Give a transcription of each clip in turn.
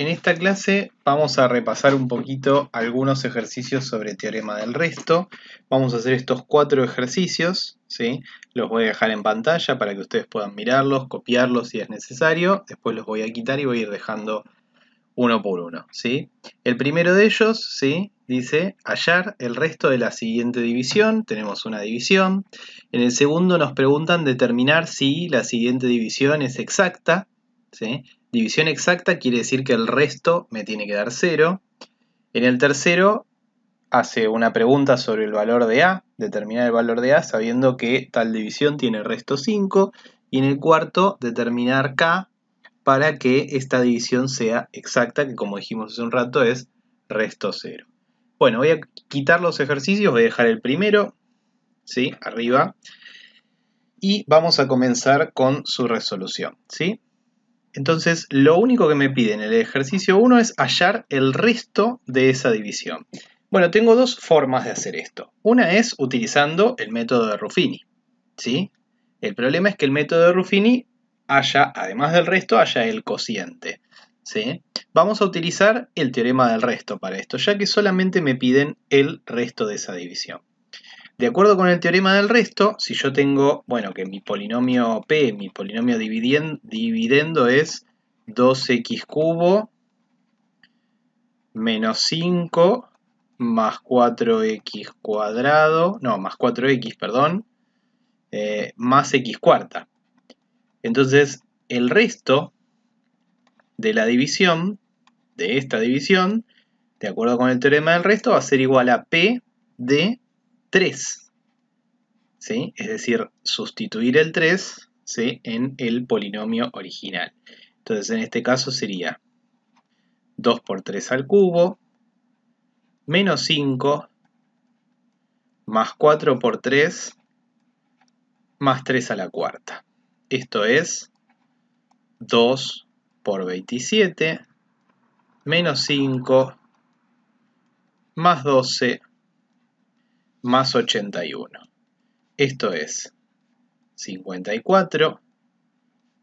en esta clase vamos a repasar un poquito algunos ejercicios sobre teorema del resto. Vamos a hacer estos 4 ejercicios, ¿sí? Los voy a dejar en pantalla para que ustedes puedan mirarlos, copiarlos si es necesario. Después los voy a quitar y voy a ir dejando uno por uno, ¿sí? El primero de ellos, ¿sí? Dice hallar el resto de la siguiente división. Tenemos una división. En el segundo nos preguntan determinar si la siguiente división es exacta, ¿sí? División exacta quiere decir que el resto me tiene que dar 0. En el tercero hace una pregunta sobre el valor de A, determinar el valor de A sabiendo que tal división tiene resto 5. Y en el cuarto determinar K para que esta división sea exacta, que como dijimos hace un rato es resto 0. Bueno, voy a quitar los ejercicios, voy a dejar el primero, ¿sí? Arriba. Y vamos a comenzar con su resolución, ¿sí? Entonces, lo único que me piden en el ejercicio 1 es hallar el resto de esa división. Bueno, tengo dos formas de hacer esto. Una es utilizando el método de Ruffini, ¿sí? El problema es que el método de Ruffini haya, además del resto, haya el cociente, ¿sí? Vamos a utilizar el teorema del resto para esto, ya que solamente me piden el resto de esa división. De acuerdo con el teorema del resto, si yo tengo, bueno, que mi polinomio P, mi polinomio dividendo es 2x cubo menos 5 más 4x cuadrado, no, más 4x, perdón, más x cuarta. Entonces, el resto de la división, de esta división, de acuerdo con el teorema del resto, va a ser igual a P de 3. ¿Sí? Es decir, sustituir el 3, ¿sí? En el polinomio original. Entonces, en este caso sería 2 por 3 al cubo, menos 5, más 4 por 3, más 3 a la cuarta. Esto es 2 por 27, menos 5, más 12, más 81. Esto es 54,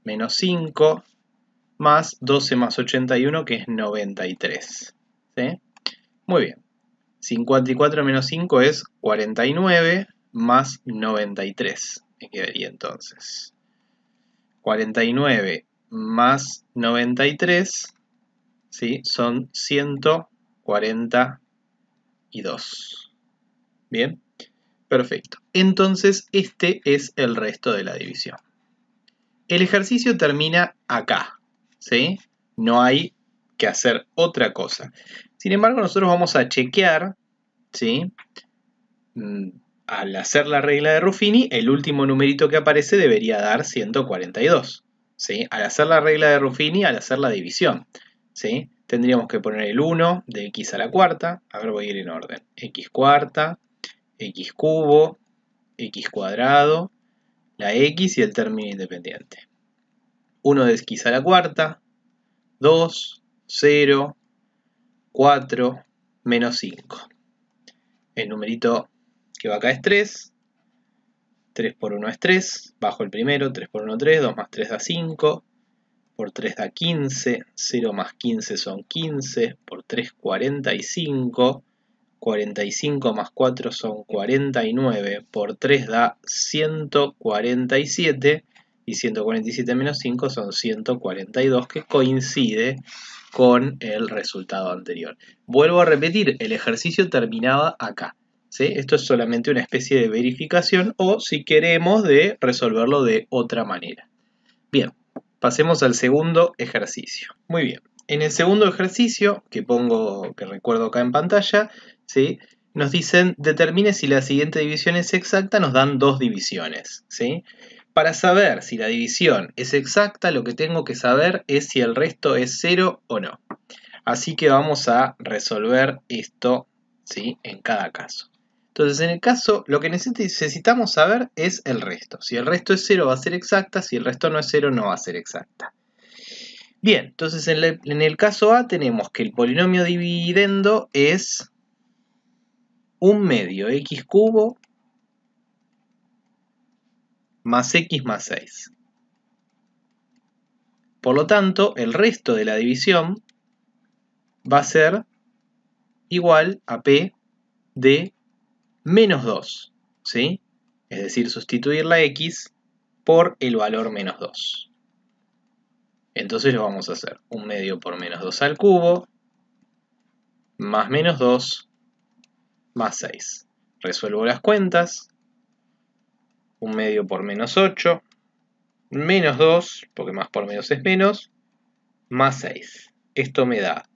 menos 5, más 12 más 81, que es 93. ¿Sí? Muy bien. 54 menos 5 es 49, más 93. Me quedaría entonces 49 más 93, ¿sí? Son 142. Bien, perfecto. Entonces este es el resto de la división. El ejercicio termina acá, ¿sí? No hay que hacer otra cosa. Sin embargo, nosotros vamos a chequear, ¿sí? Al hacer la regla de Ruffini, el último numerito que aparece debería dar 142, ¿sí? Al hacer la regla de Ruffini, al hacer la división, ¿sí? Tendríamos que poner el 1 de x a la cuarta. A ver, voy a ir en orden. X cuarta, x cubo, x cuadrado, la x y el término independiente. 1 de x a la cuarta, 2, 0, 4, menos 5. El numerito que va acá es 3. 3 por 1 es 3. Bajo el primero, 3 por 1 3. 2 más 3 da 5. Por 3 da 15. 0 más 15 son 15. Por 3, 45. 45 más 4 son 49. Por 3 da 147. Y 147 menos 5 son 142, que coincide con el resultado anterior. Vuelvo a repetir, el ejercicio terminaba acá, ¿sí? Esto es solamente una especie de verificación o si queremos de resolverlo de otra manera. Bien, pasemos al segundo ejercicio. Muy bien, en el segundo ejercicio que recuerdo acá en pantalla, ¿sí? Nos dicen determine si la siguiente división es exacta, nos dan dos divisiones, ¿sí? Para saber si la división es exacta, lo que tengo que saber es si el resto es 0 o no. Así que vamos a resolver esto, ¿sí? En cada caso. Entonces, en el caso, lo que necesitamos saber es el resto. Si el resto es 0 va a ser exacta, si el resto no es 0 no va a ser exacta. Bien, entonces en el caso A tenemos que el polinomio dividendo es 1 medio x cubo más x más 6. Por lo tanto, el resto de la división, va a ser igual a P de menos 2, ¿sí? Es decir, sustituir la X por el valor menos 2. Entonces lo vamos a hacer 1 medio por menos 2 al cubo, más menos 2, más 6. Resuelvo las cuentas. 1 medio por menos 8, menos 2, porque más por menos es menos, más 6. Esto me da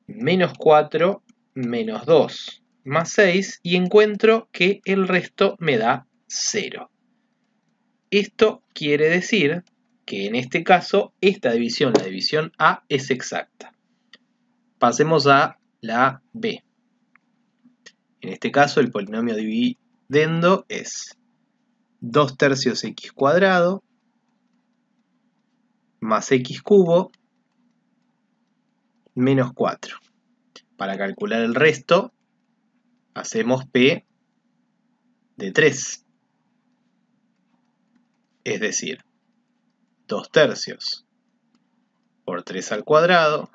menos 4, menos 2, más 6, y encuentro que el resto me da 0. Esto quiere decir que en este caso esta división, la división A, es exacta. Pasemos a la B. En este caso el polinomio dividendo es 2 tercios x cuadrado más x cubo menos 4. Para calcular el resto hacemos P de 3. Es decir, 2 tercios por 3 al cuadrado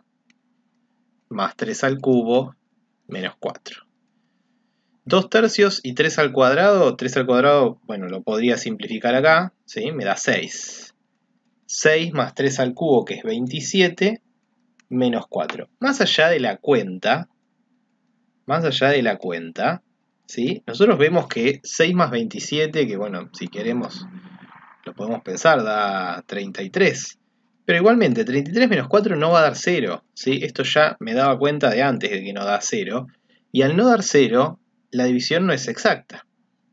más 3 al cubo menos 4. 2 tercios y 3 al cuadrado, bueno, lo podría simplificar acá, ¿sí? Me da 6. 6 más 3 al cubo, que es 27, menos 4. Más allá de la cuenta, ¿sí? Nosotros vemos que 6 más 27, que bueno, si queremos, lo podemos pensar, da 33. Pero igualmente, 33 menos 4 no va a dar 0, ¿sí? Esto ya me daba cuenta de antes de que no da 0. Y al no dar 0, la división no es exacta,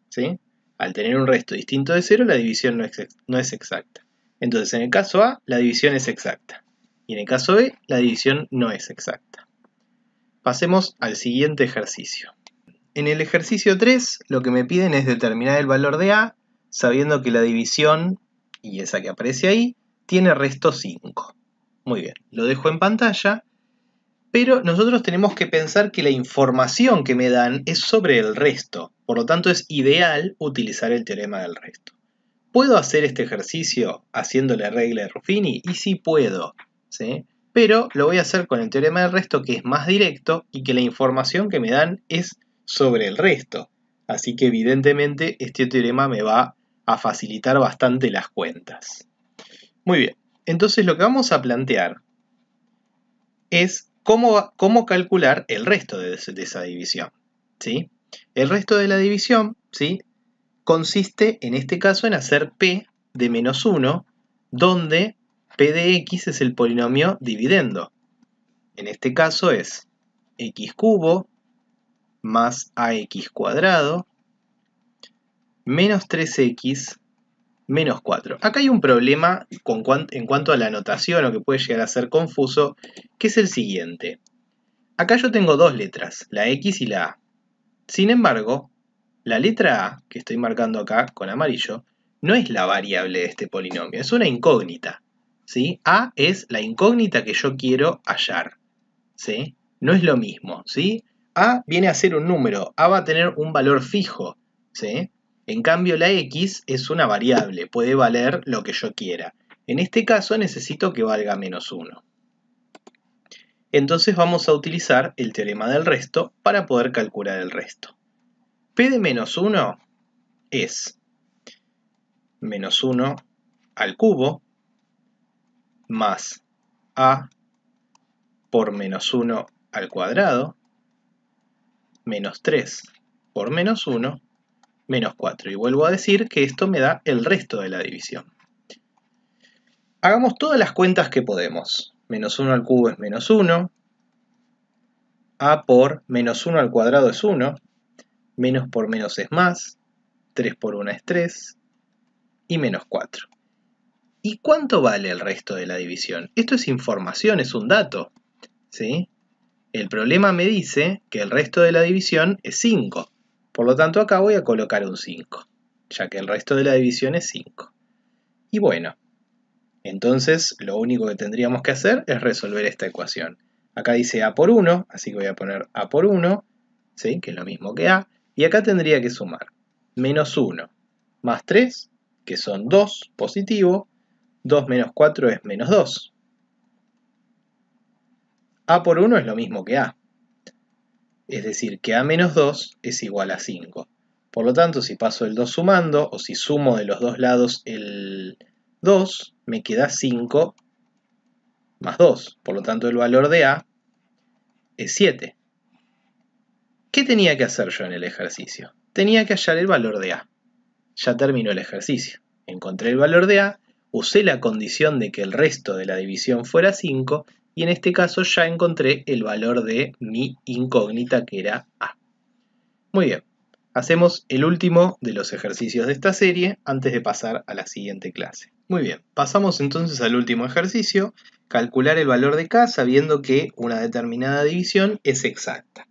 ¿sí? Al tener un resto distinto de 0, la división no es exacta. Entonces, en el caso A, la división es exacta. Y en el caso B, la división no es exacta. Pasemos al siguiente ejercicio. En el ejercicio 3, lo que me piden es determinar el valor de A, sabiendo que la división, y esa que aparece ahí, tiene resto 5. Muy bien, lo dejo en pantalla, pero nosotros tenemos que pensar que la información que me dan es sobre el resto, por lo tanto es ideal utilizar el teorema del resto. ¿Puedo hacer este ejercicio haciendo la regla de Ruffini? Y sí puedo, ¿sí? Pero lo voy a hacer con el teorema del resto, que es más directo y que la información que me dan es sobre el resto. Así que evidentemente este teorema me va a facilitar bastante las cuentas. Muy bien, entonces lo que vamos a plantear es cómo calcular el resto de esa división, ¿sí? El resto de la división, ¿sí?, consiste en este caso en hacer P de menos 1, donde P de X es el polinomio dividendo. En este caso es x cubo más ax cuadrado menos 3x menos 4. Acá hay un problema en cuanto a la notación, o que puede llegar a ser confuso, que es el siguiente. Acá yo tengo dos letras, la X y la A. Sin embargo, la letra A, que estoy marcando acá con amarillo, no es la variable de este polinomio, es una incógnita, ¿sí? A es la incógnita que yo quiero hallar, ¿sí? No es lo mismo, ¿sí? A viene a ser un número, A va a tener un valor fijo, ¿sí? En cambio la X es una variable, puede valer lo que yo quiera. En este caso necesito que valga menos 1. Entonces vamos a utilizar el teorema del resto para poder calcular el resto. P de menos 1 es menos 1 al cubo más A por menos 1 al cuadrado menos 3 por menos 1 menos 4. Y vuelvo a decir que esto me da el resto de la división. Hagamos todas las cuentas que podemos. Menos 1 al cubo es menos 1. A por menos 1 al cuadrado es 1. Menos por menos es más. 3 por 1 es 3. Y menos 4. ¿Y cuánto vale el resto de la división? Esto es información, es un dato, ¿sí? El problema me dice que el resto de la división es 5. Por lo tanto, acá voy a colocar un 5, ya que el resto de la división es 5. Y bueno, entonces lo único que tendríamos que hacer es resolver esta ecuación. Acá dice A por 1, así que voy a poner A por 1, ¿sí?, que es lo mismo que A. Y acá tendría que sumar menos 1 más 3, que son 2 positivo. 2 menos 4 es menos 2. A por 1 es lo mismo que A. Es decir, que A menos 2 es igual a 5. Por lo tanto, si paso el 2 sumando, o si sumo de los dos lados el 2, me queda 5 más 2. Por lo tanto, el valor de A es 7. ¿Qué tenía que hacer yo en el ejercicio? Tenía que hallar el valor de A. Ya terminó el ejercicio. Encontré el valor de A, usé la condición de que el resto de la división fuera 5, y en este caso ya encontré el valor de mi incógnita, que era A. Muy bien, hacemos el último de los ejercicios de esta serie antes de pasar a la siguiente clase. Muy bien, pasamos entonces al último ejercicio, calcular el valor de K sabiendo que una determinada división es exacta.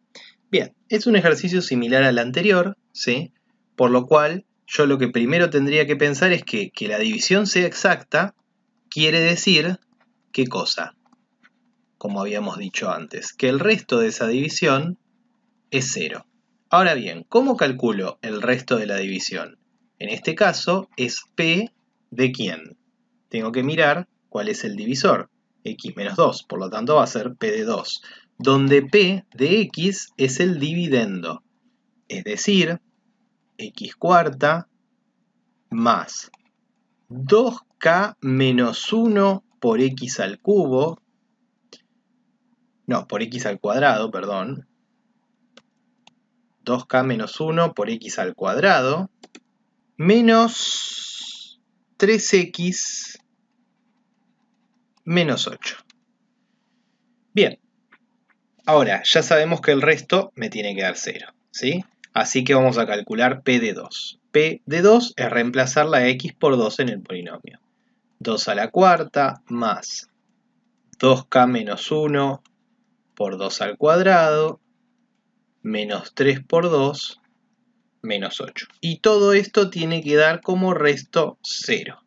Bien, es un ejercicio similar al anterior, ¿sí? Por lo cual yo lo que primero tendría que pensar es que la división sea exacta quiere decir, ¿qué cosa? Como habíamos dicho antes, que el resto de esa división es 0. Ahora bien, ¿cómo calculo el resto de la división? En este caso es P de ¿quién? Tengo que mirar cuál es el divisor, x menos 2, por lo tanto va a ser P de 2, donde P de x es el dividendo, es decir, x cuarta más 2k menos 1 por x al cubo, no, por x al cuadrado, perdón, 2k menos 1 por x al cuadrado, menos 3x menos 8. Bien, ahora ya sabemos que el resto me tiene que dar 0, ¿sí? Así que vamos a calcular P de 2. P de 2 es reemplazar la x por 2 en el polinomio. 2 a la cuarta más 2k menos 1 por 2 al cuadrado menos 3 por 2 menos 8. Y todo esto tiene que dar como resto 0.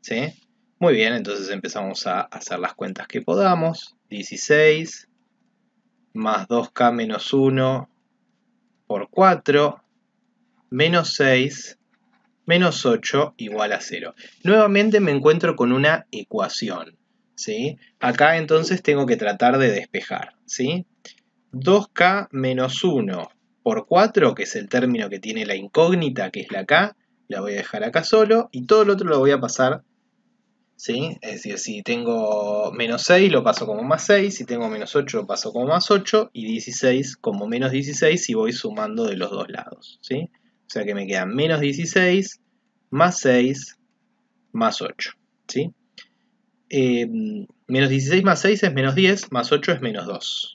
¿Sí? Muy bien, entonces empezamos a hacer las cuentas que podamos. 16 más 2k menos 1 por 4 menos 6 menos 8 igual a 0. Nuevamente me encuentro con una ecuación, ¿sí? Acá entonces tengo que tratar de despejar, ¿sí? 2k menos 1 por 4, que es el término que tiene la incógnita, que es la k, la voy a dejar acá solo, y todo lo otro lo voy a pasar, ¿sí? Es decir, si tengo menos 6 lo paso como más 6, si tengo menos 8 lo paso como más 8, y 16 como menos 16 si voy sumando de los dos lados, ¿sí? O sea que me quedan menos 16 más 6 más 8, ¿sí? Menos 16 más 6 es menos 10, más 8 es menos 2.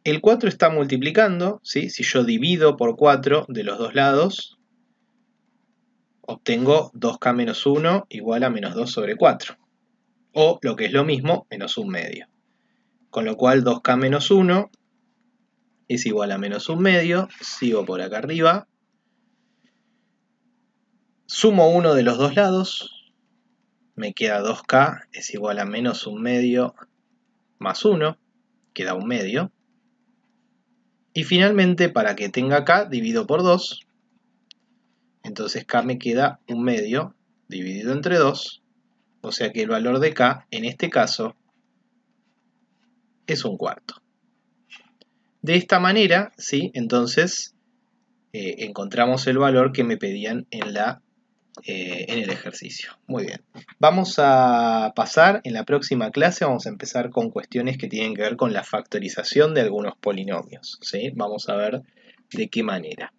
El 4 está multiplicando, ¿sí? Si yo divido por 4 de los dos lados, obtengo 2k menos 1 igual a menos 2 sobre 4. O, lo que es lo mismo, menos 1 medio. Con lo cual 2k menos 1 es igual a menos 1 medio. Sigo por acá arriba. Sumo 1 de los dos lados. Me queda 2k es igual a menos 1 medio más 1. Queda 1 medio. Y finalmente, para que tenga k, divido por 2. Entonces k me queda 1 medio dividido entre 2. O sea que el valor de k, en este caso, es 1/4. De esta manera, ¿sí? Entonces encontramos el valor que me pedían en el ejercicio. Muy bien. Vamos a pasar, en la próxima clase vamos a empezar con cuestiones que tienen que ver con la factorización de algunos polinomios, ¿sí? Vamos a ver de qué manera.